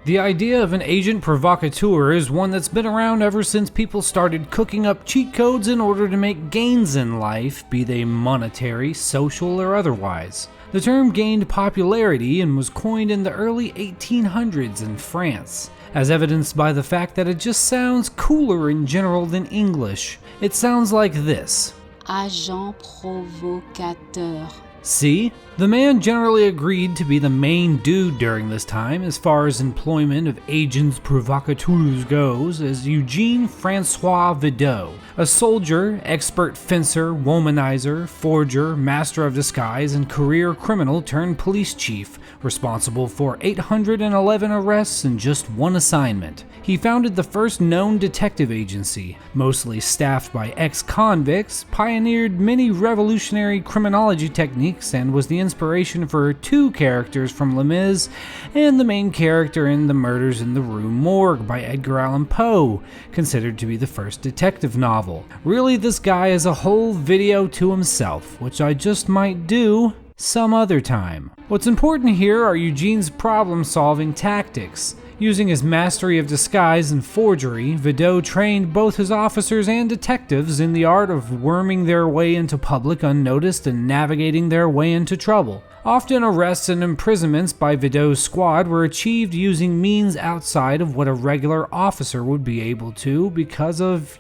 The idea of an agent provocateur is one that's been around ever since people started cooking up cheat codes in order to make gains in life, be they monetary, social, or otherwise. The term gained popularity and was coined in the early 1800s in France, as evidenced by the fact that it just sounds cooler in general than English. It sounds like this. Agent provocateur. See? The man generally agreed to be the main dude during this time as far as employment of agents provocateurs goes as Eugene Francois Vidot, a soldier, expert fencer, womanizer, forger, master of disguise, and career criminal turned police chief, responsible for 811 arrests in just one assignment. He founded the first known detective agency, mostly staffed by ex-convicts, pioneered many revolutionary criminology techniques, and was the inspiration for two characters from Les Mis and the main character in The Murders in the Rue Morgue by Edgar Allan Poe, considered to be the first detective novel. Really, this guy is a whole video to himself, which I just might do some other time. What's important here are Eugene's problem-solving tactics. Using his mastery of disguise and forgery, Vidot trained both his officers and detectives in the art of worming their way into public unnoticed and navigating their way into trouble. Often arrests and imprisonments by Vidot's squad were achieved using means outside of what a regular officer would be able to because of,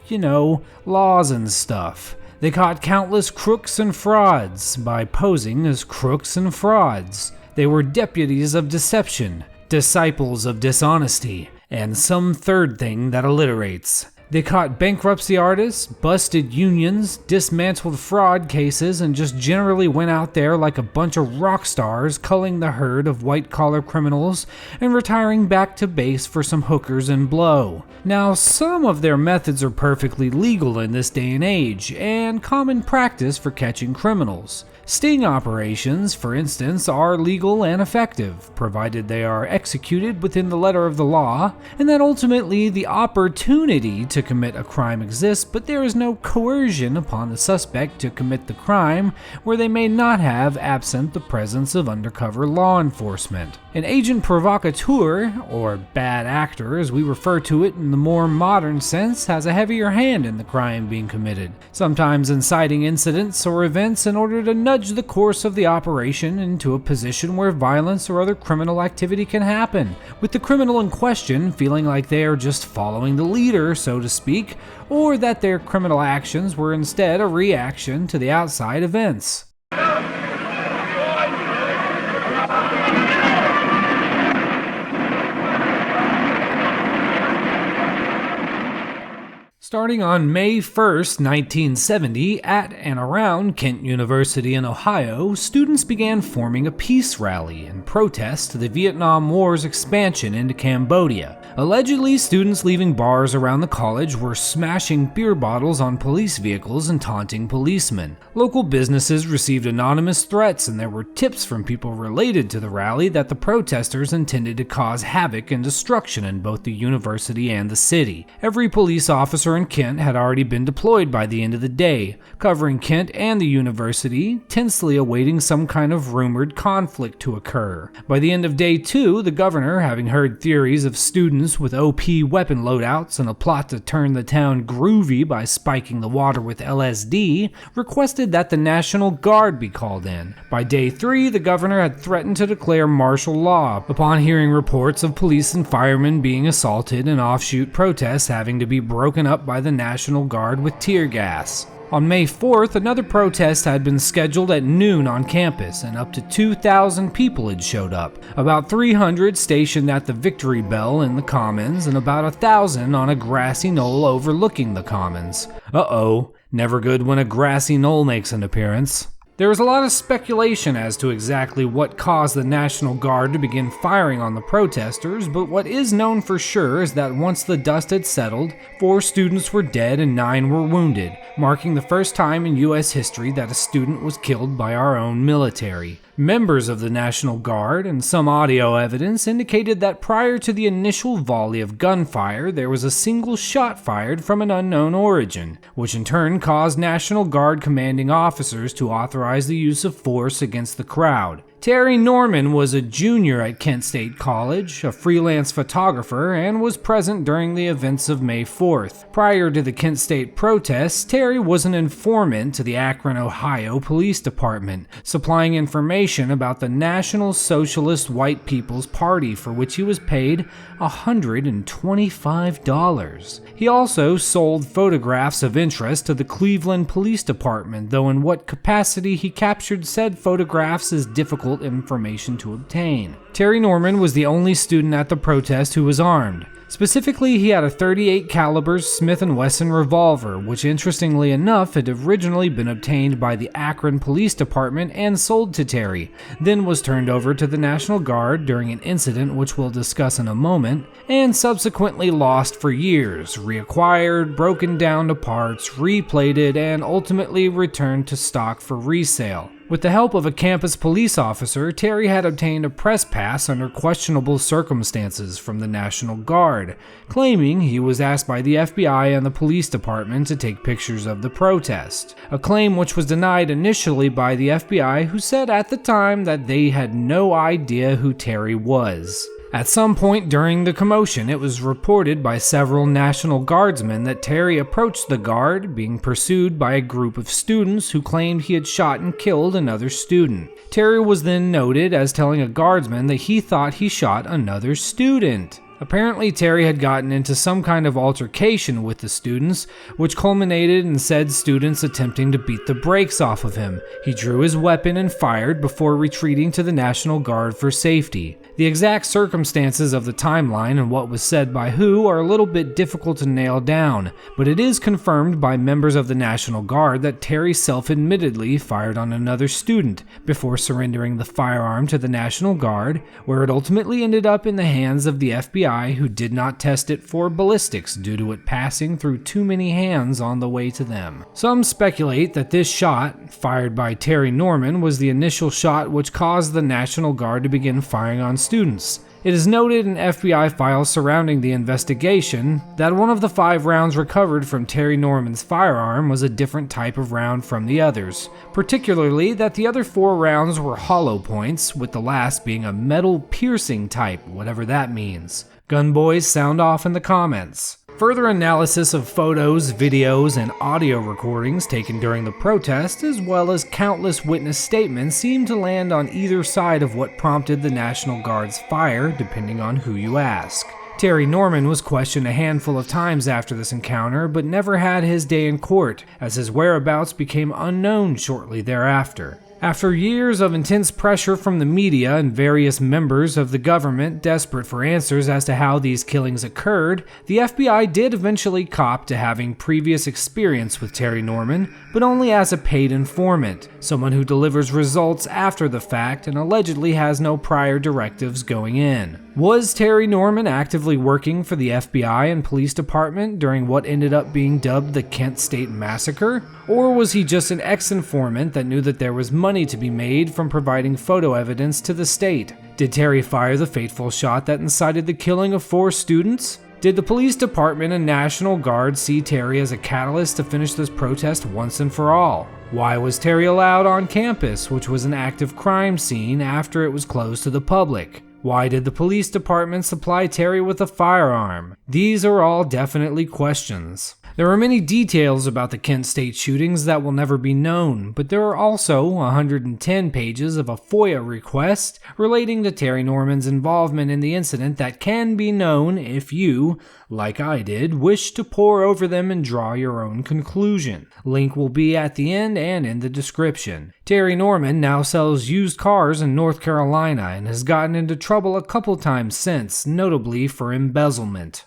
laws and stuff. They caught countless crooks and frauds by posing as crooks and frauds. They were deputies of deception, disciples of dishonesty, and some third thing that alliterates. They caught bankruptcy artists, busted unions, dismantled fraud cases, and just generally went out there like a bunch of rock stars culling the herd of white-collar criminals and retiring back to base for some hookers and blow. Now, some of their methods are perfectly legal in this day and age, and common practice for catching criminals. Sting operations, for instance, are legal and effective, provided they are executed within the letter of the law, and that ultimately the opportunity to commit a crime exists, but there is no coercion upon the suspect to commit the crime where they may not have absent the presence of undercover law enforcement. An agent provocateur, or bad actor as we refer to it in the more modern sense, has a heavier hand in the crime being committed, sometimes inciting incidents or events in order to nudge the course of the operation into a position where violence or other criminal activity can happen, with the criminal in question feeling like they are just following the leader, so to speak, or that their criminal actions were instead a reaction to the outside events. Starting on May 1st, 1970, at and around Kent University in Ohio, students began forming a peace rally in protest to the Vietnam War's expansion into Cambodia. Allegedly, students leaving bars around the college were smashing beer bottles on police vehicles and taunting policemen. Local businesses received anonymous threats, and there were tips from people related to the rally that the protesters intended to cause havoc and destruction in both the university and the city. Every police officer in Kent had already been deployed by the end of the day, covering Kent and the university, tensely awaiting some kind of rumored conflict to occur. By the end of day 2, the governor, having heard theories of students with OP weapon loadouts and a plot to turn the town groovy by spiking the water with LSD, requested that the National Guard be called in. By day 3, the governor had threatened to declare martial law upon hearing reports of police and firemen being assaulted and offshoot protests having to be broken up by the National Guard with tear gas. On May 4th, another protest had been scheduled at noon on campus, and up to 2,000 people had showed up. About 300 stationed at the Victory Bell in the Commons, and about 1,000 on a grassy knoll overlooking the Commons. Uh-oh, never good when a grassy knoll makes an appearance. There was a lot of speculation as to exactly what caused the National Guard to begin firing on the protesters, but what is known for sure is that once the dust had settled, 4 students were dead and 9 were wounded, marking the first time in U.S. history that a student was killed by our own military. Members of the National Guard and some audio evidence indicated that prior to the initial volley of gunfire, there was a single shot fired from an unknown origin, which in turn caused National Guard commanding officers to authorize the use of force against the crowd. Terry Norman was a junior at Kent State College, a freelance photographer, and was present during the events of May 4th. Prior to the Kent State protests, Terry was an informant to the Akron, Ohio Police Department, supplying information about the National Socialist White People's Party, for which he was paid $125. He also sold photographs of interest to the Cleveland Police Department, though in what capacity he captured said photographs is difficult information to obtain. Terry Norman was the only student at the protest who was armed. Specifically, he had a .38 caliber Smith & Wesson revolver, which interestingly enough had originally been obtained by the Akron Police Department and sold to Terry, then was turned over to the National Guard during an incident which we'll discuss in a moment, and subsequently lost for years, reacquired, broken down to parts, replated, and ultimately returned to stock for resale. With the help of a campus police officer, Terry had obtained a press pass under questionable circumstances from the National Guard, claiming he was asked by the FBI and the police department to take pictures of the protest, a claim which was denied initially by the FBI, who said at the time that they had no idea who Terry was. At some point during the commotion, it was reported by several National Guardsmen that Terry approached the guard, being pursued by a group of students who claimed he had shot and killed another student. Terry was then noted as telling a guardsman that he thought he shot another student. Apparently, Terry had gotten into some kind of altercation with the students, which culminated in said students attempting to beat the brakes off of him. He drew his weapon and fired before retreating to the National Guard for safety. The exact circumstances of the timeline and what was said by who are a little bit difficult to nail down, but it is confirmed by members of the National Guard that Terry self-admittedly fired on another student before surrendering the firearm to the National Guard, where it ultimately ended up in the hands of the FBI, who did not test it for ballistics due to it passing through too many hands on the way to them. Some speculate that this shot, fired by Terry Norman, was the initial shot which caused the National Guard to begin firing on students. It is noted in FBI files surrounding the investigation that one of the 5 rounds recovered from Terry Norman's firearm was a different type of round from the others, particularly that the other 4 rounds were hollow points, with the last being a metal piercing type, whatever that means. Gun boys, sound off in the comments. Further analysis of photos, videos, and audio recordings taken during the protest, as well as countless witness statements, seem to land on either side of what prompted the National Guard's fire, depending on who you ask. Terry Norman was questioned a handful of times after this encounter, but never had his day in court, as his whereabouts became unknown shortly thereafter. After years of intense pressure from the media and various members of the government desperate for answers as to how these killings occurred, the FBI did eventually cop to having previous experience with Terry Norman, but only as a paid informant, someone who delivers results after the fact and allegedly has no prior directives going in. Was Terry Norman actively working for the FBI and police department during what ended up being dubbed the Kent State Massacre? Or was he just an ex-informant that knew that there was money to be made from providing photo evidence to the state? Did Terry fire the fateful shot that incited the killing of 4 students? Did the police department and National Guard see Terry as a catalyst to finish this protest once and for all? Why was Terry allowed on campus, which was an active crime scene, after it was closed to the public? Why did the police department supply Terry with a firearm? These are all definitely questions. There are many details about the Kent State shootings that will never be known, but there are also 110 pages of a FOIA request relating to Terry Norman's involvement in the incident that can be known if you, like I did, wish to pore over them and draw your own conclusion. Link will be at the end and in the description. Terry Norman now sells used cars in North Carolina and has gotten into trouble a couple times since, notably for embezzlement.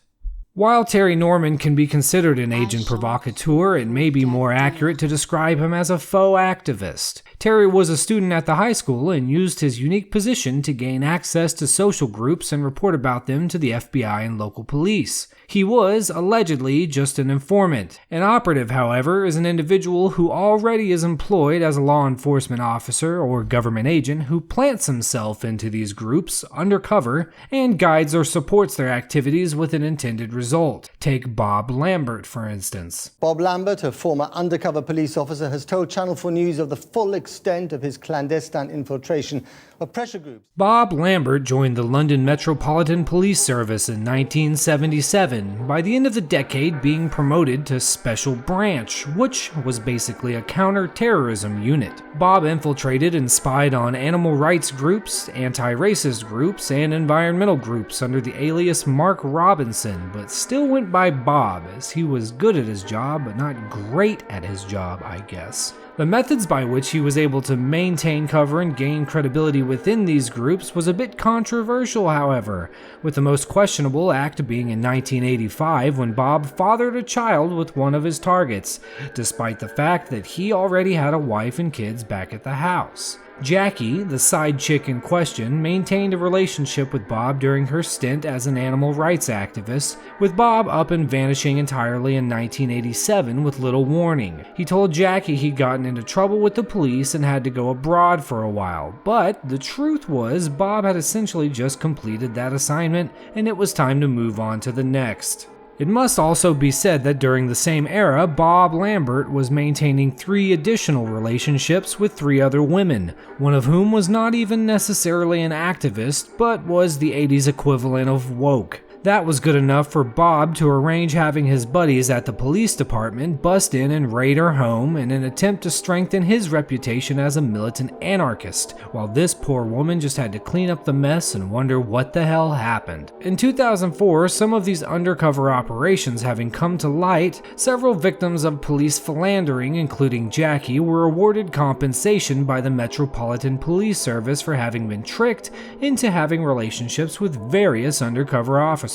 While Terry Norman can be considered an agent provocateur, it may be more accurate to describe him as a faux activist. Terry was a student at the high school and used his unique position to gain access to social groups and report about them to the FBI and local police. He was, allegedly, just an informant. An operative, however, is an individual who already is employed as a law enforcement officer or government agent who plants himself into these groups undercover and guides or supports their activities with an intended result. Take Bob Lambert, for instance. Bob Lambert, a former undercover police officer, has told Channel 4 News of the full extent extent of his clandestine infiltration of pressure groups. Bob Lambert joined the London Metropolitan Police Service in 1977, by the end of the decade being promoted to Special Branch, which was basically a counter-terrorism unit. Bob infiltrated and spied on animal rights groups, anti-racist groups, and environmental groups under the alias Mark Robinson, but still went by Bob, as he was good at his job, but not great at his job, I guess. The methods by which he was able to maintain cover and gain credibility within these groups was a bit controversial, however, with the most questionable act being in 1985 when Bob fathered a child with one of his targets, despite the fact that he already had a wife and kids back at the house. Jackie, the side chick in question, maintained a relationship with Bob during her stint as an animal rights activist, with Bob up and vanishing entirely in 1987 with little warning. He told Jackie he'd gotten into trouble with the police and had to go abroad for a while, but the truth was Bob had essentially just completed that assignment and it was time to move on to the next. It must also be said that during the same era, Bob Lambert was maintaining 3 additional relationships with 3 other women, one of whom was not even necessarily an activist, but was the 80s equivalent of woke. That was good enough for Bob to arrange having his buddies at the police department bust in and raid her home in an attempt to strengthen his reputation as a militant anarchist, while this poor woman just had to clean up the mess and wonder what the hell happened. In 2004, some of these undercover operations having come to light, several victims of police philandering, including Jackie, were awarded compensation by the Metropolitan Police Service for having been tricked into having relationships with various undercover officers.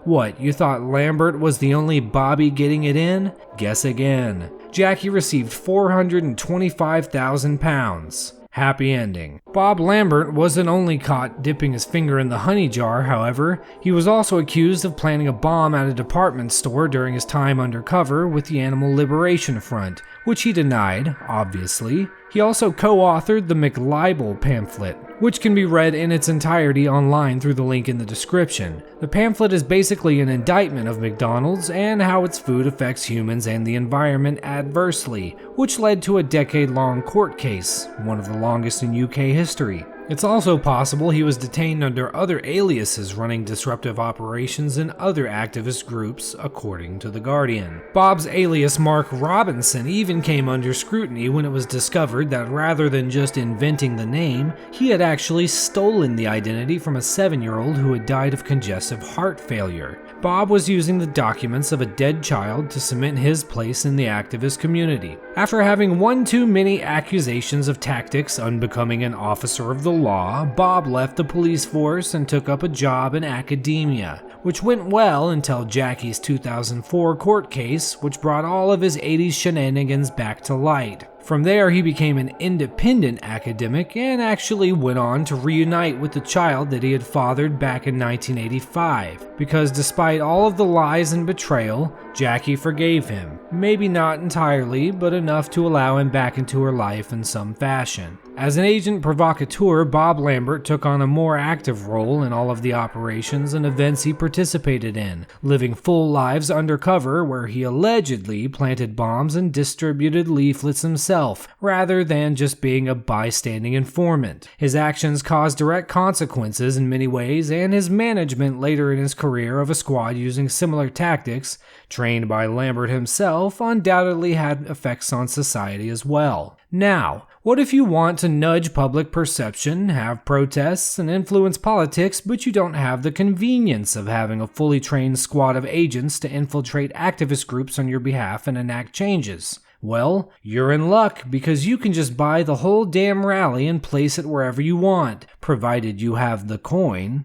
What, you thought Lambert was the only Bobby getting it in? Guess again. Jackie received £425,000. Happy ending. Bob Lambert wasn't only caught dipping his finger in the honey jar, however, he was also accused of planting a bomb at a department store during his time undercover with the Animal Liberation Front, which he denied, obviously. He also co-authored the McLibel pamphlet, which can be read in its entirety online through the link in the description. The pamphlet is basically an indictment of McDonald's and how its food affects humans and the environment adversely, which led to a decade-long court case, one of the longest in UK history. It's also possible he was detained under other aliases running disruptive operations in other activist groups, according to The Guardian. Bob's alias Mark Robinson even came under scrutiny when it was discovered that rather than just inventing the name, he had actually stolen the identity from a 7-year-old who had died of congestive heart failure. Bob was using the documents of a dead child to cement his place in the activist community. After having one too many accusations of tactics unbecoming an officer of the law, Bob left the police force and took up a job in academia, which went well until Jackie's 2004 court case, which brought all of his 80s shenanigans back to light. From there, he became an independent academic and actually went on to reunite with the child that he had fathered back in 1985, because despite all of the lies and betrayal, Jackie forgave him. Maybe not entirely, but enough to allow him back into her life in some fashion. As an agent provocateur, Bob Lambert took on a more active role in all of the operations and events he participated in, living full lives undercover where he allegedly planted bombs and distributed leaflets himself, rather than just being a bystanding informant. His actions caused direct consequences in many ways, and his management later in his career of a squad using similar tactics, trained by Lambert himself, undoubtedly had effects on society as well. Now, what if you want to nudge public perception, have protests, and influence politics, but you don't have the convenience of having a fully trained squad of agents to infiltrate activist groups on your behalf and enact changes? Well, you're in luck, because you can just buy the whole damn rally and place it wherever you want, provided you have the coin.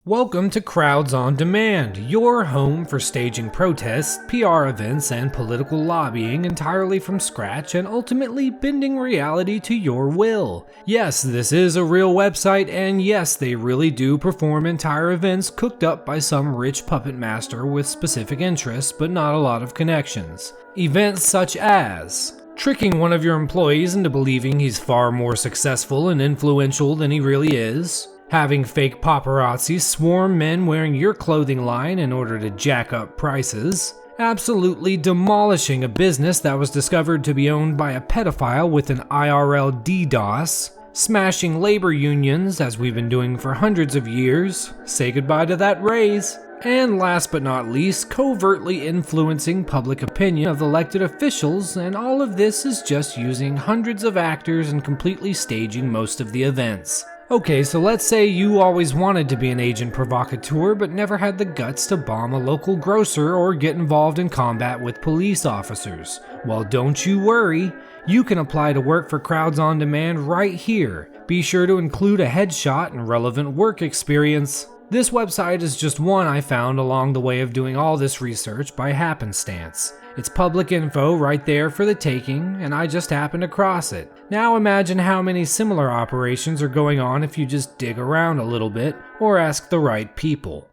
Welcome to Crowds on Demand, your home for staging protests, PR events, and political lobbying entirely from scratch and ultimately bending reality to your will. Yes, this is a real website, and yes, they really do perform entire events cooked up by some rich puppet master with specific interests, but not a lot of connections. Events such as tricking one of your employees into believing he's far more successful and influential than he really is, Having fake paparazzi swarm men wearing your clothing line in order to jack up prices. Absolutely demolishing a business that was discovered to be owned by a pedophile with an IRL DDoS. Smashing labor unions, as we've been doing for hundreds of years. Say goodbye to that raise. And last but not least, covertly influencing public opinion of elected officials, and all of this is just using hundreds of actors and completely staging most of the events. Okay, so let's say you always wanted to be an agent provocateur but never had the guts to bomb a local grocer or get involved in combat with police officers. Well, don't you worry. You can apply to work for Crowds on Demand right here. Be sure to include a headshot and relevant work experience. This website is just one I found along the way of doing all this research by happenstance. It's public info right there for the taking, and I just happened across it. Now imagine how many similar operations are going on if you just dig around a little bit, or ask the right people.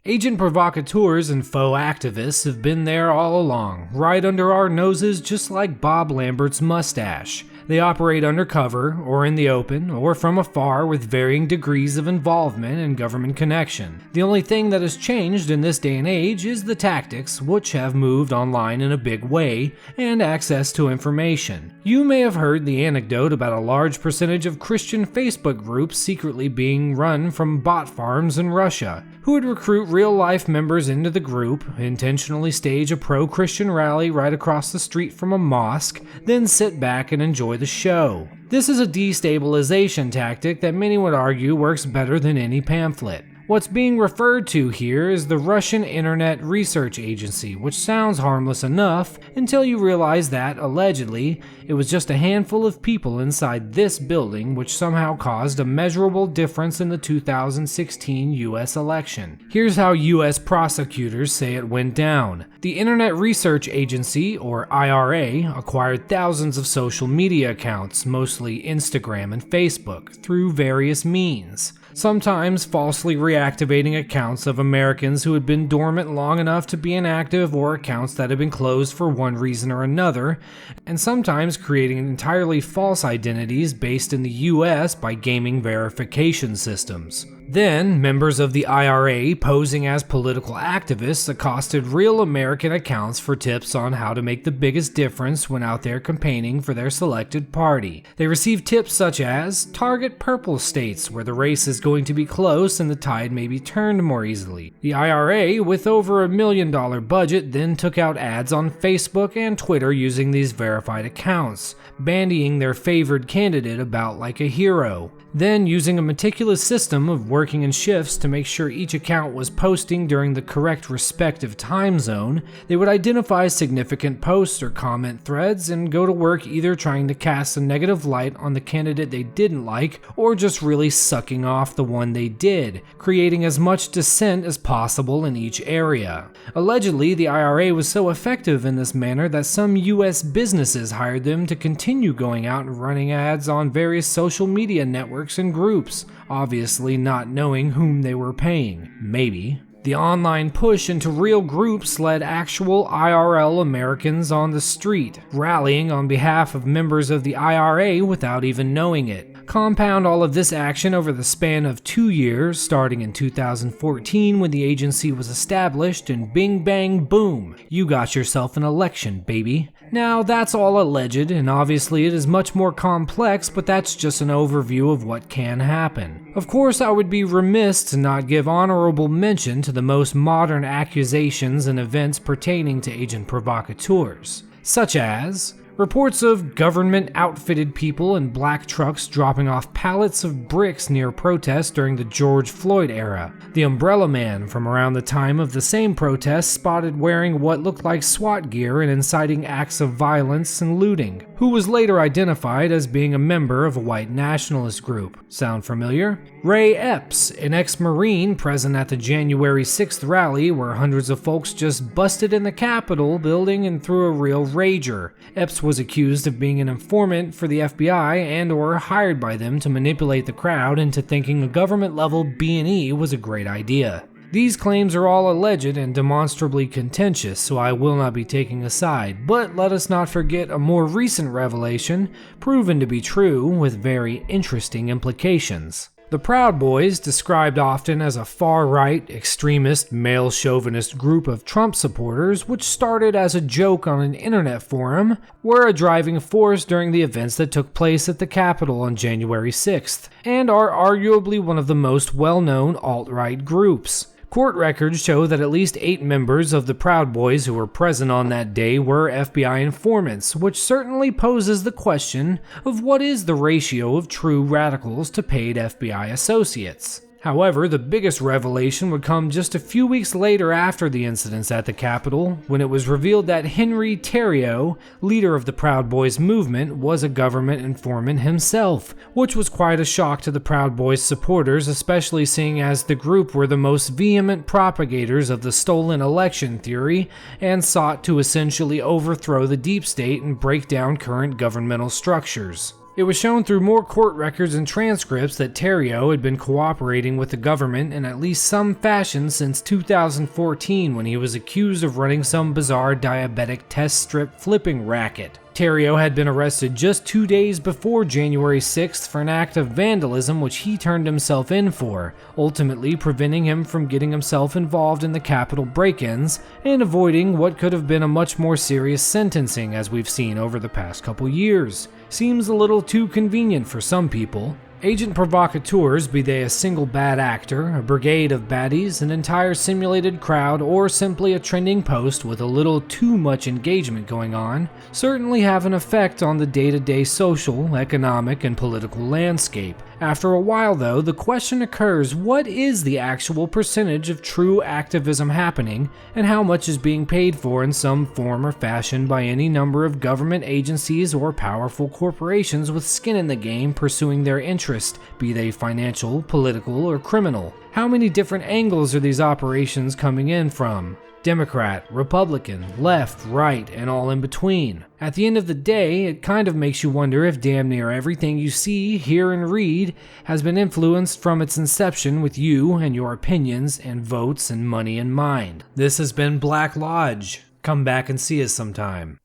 Agent provocateurs and faux activists have been there all along, right under our noses just like Bob Lambert's mustache. They operate undercover, or in the open, or from afar with varying degrees of involvement and government connection. The only thing that has changed in this day and age is the tactics, which have moved online in a big way, and access to information. You may have heard the anecdote about a large percentage of Christian Facebook groups secretly being run from bot farms in Russia, who would recruit real-life members into the group, intentionally stage a pro-Christian rally right across the street from a mosque, then sit back and enjoy the show. This is a destabilization tactic that many would argue works better than any pamphlet. What's being referred to here is the Russian Internet Research Agency, which sounds harmless enough until you realize that, allegedly, it was just a handful of people inside this building which somehow caused a measurable difference in the 2016 US election. Here's how US prosecutors say it went down. The Internet Research Agency, or IRA, acquired thousands of social media accounts, mostly Instagram and Facebook, through various means. Sometimes falsely reactivating accounts of Americans who had been dormant long enough to be inactive, or accounts that had been closed for one reason or another, and sometimes creating entirely false identities based in the US by gaming verification systems. Then, members of the IRA posing as political activists accosted real American accounts for tips on how to make the biggest difference when out there campaigning for their selected party. They received tips such as, target purple states where the race is going to be close and the tide may be turned more easily. The IRA, with over $1 million budget, then took out ads on Facebook and Twitter using these verified accounts, bandying their favored candidate about like a hero. Then, using a meticulous system of working in shifts to make sure each account was posting during the correct respective time zone, they would identify significant posts or comment threads and go to work either trying to cast a negative light on the candidate they didn't like, or just really sucking off the one they did, creating as much dissent as possible in each area. Allegedly, the IRA was so effective in this manner that some US businesses hired them to continue going out and running ads on various social media networks and groups, obviously not knowing whom they were paying. Maybe. The online push into real groups led actual IRL Americans on the street, rallying on behalf of members of the IRA without even knowing it. Compound all of this action over the span of 2 years, starting in 2014 when the agency was established, and bing bang boom, you got yourself an election, baby. Now, that's all alleged, and obviously it is much more complex, but that's just an overview of what can happen. Of course, I would be remiss to not give honorable mention to the most modern accusations and events pertaining to agent provocateurs, such as reports of government-outfitted people in black trucks dropping off pallets of bricks near protests during the George Floyd era. The Umbrella Man from around the time of the same protests spotted wearing what looked like SWAT gear and inciting acts of violence and looting, who was later identified as being a member of a white nationalist group. Sound familiar? Ray Epps, an ex-Marine present at the January 6th rally where hundreds of folks just busted in the Capitol building and threw a real rager. Epps was accused of being an informant for the FBI and/or hired by them to manipulate the crowd into thinking a government-level B&E was a great idea. These claims are all alleged and demonstrably contentious, so I will not be taking a side, but let us not forget a more recent revelation proven to be true with very interesting implications. The Proud Boys, described often as a far-right, extremist, male chauvinist group of Trump supporters, which started as a joke on an internet forum, were a driving force during the events that took place at the Capitol on January 6th, and are arguably one of the most well-known alt-right groups. Court records show that at least 8 members of the Proud Boys who were present on that day were FBI informants, which certainly poses the question of what is the ratio of true radicals to paid FBI associates. However, the biggest revelation would come just a few weeks later after the incidents at the Capitol, when it was revealed that Henry Theriault, leader of the Proud Boys movement, was a government informant himself, which was quite a shock to the Proud Boys supporters, especially seeing as the group were the most vehement propagators of the stolen election theory and sought to essentially overthrow the deep state and break down current governmental structures. It was shown through more court records and transcripts that Theriault had been cooperating with the government in at least some fashion since 2014, when he was accused of running some bizarre diabetic test strip flipping racket. Theriault had been arrested just 2 days before January 6th for an act of vandalism which he turned himself in for, ultimately preventing him from getting himself involved in the Capitol break-ins and avoiding what could have been a much more serious sentencing as we've seen over the past couple years. Seems a little too convenient for some people. Agent Provocateurs, be they a single bad actor, a brigade of baddies, an entire simulated crowd, or simply a trending post with a little too much engagement going on, certainly have an effect on the day-to-day social, economic, and political landscape. After a while, though, the question occurs, what is the actual percentage of true activism happening, and how much is being paid for in some form or fashion by any number of government agencies or powerful corporations with skin in the game pursuing their interest, be they financial, political, or criminal? How many different angles are these operations coming in from? Democrat, Republican, left, right, and all in between. At the end of the day, it kind of makes you wonder if damn near everything you see, hear, and read has been influenced from its inception with you and your opinions and votes and money in mind. This has been Black Lodge. Come back and see us sometime.